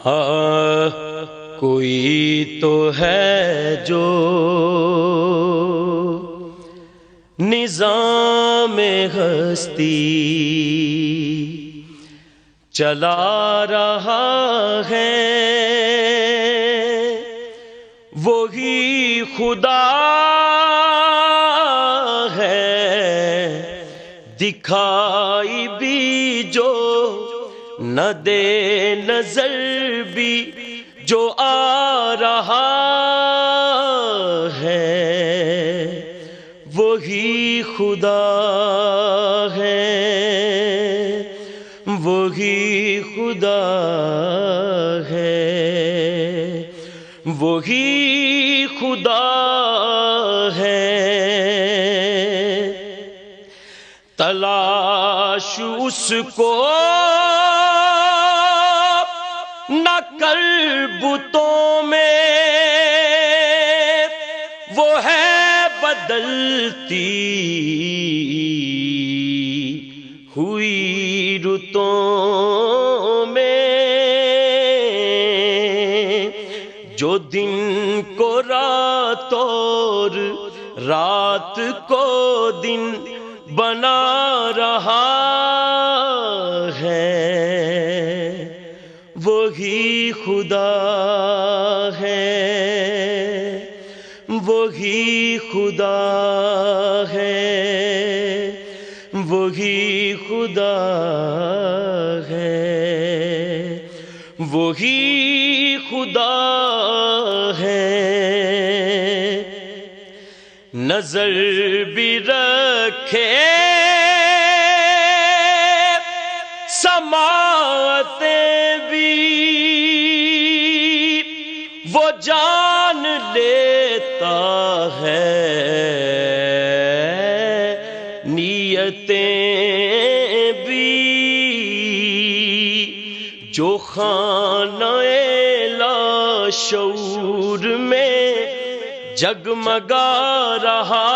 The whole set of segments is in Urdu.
ہاں کوئی تو ہے جو نظام ہستی چلا رہا ہے، وہی خدا ہے، دکھائی بھی جو نہ دے نظر بھی جو آ رہا ہے، وہی خدا ہے، وہی خدا ہے، وہی خدا ہے۔ تلاش اس کو نہ کر بتوں میں، وہ ہے بدلتی ہوئی رتوں میں، جو دن کو رات اور رات کو دن بنا رہا ہے، وہی خدا ہے، وہی خدا ہے، وہی خدا ہے، وہی خدا ہے۔ نظر بھی رکھے سماعتیں بھی، وہ جان لیتا ہے نیتیں بھی، جو خانہ لاشعور میں جگمگا رہا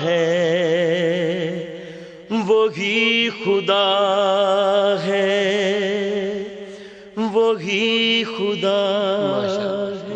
ہے، وہی خدا ہے، وہی خدا ہے۔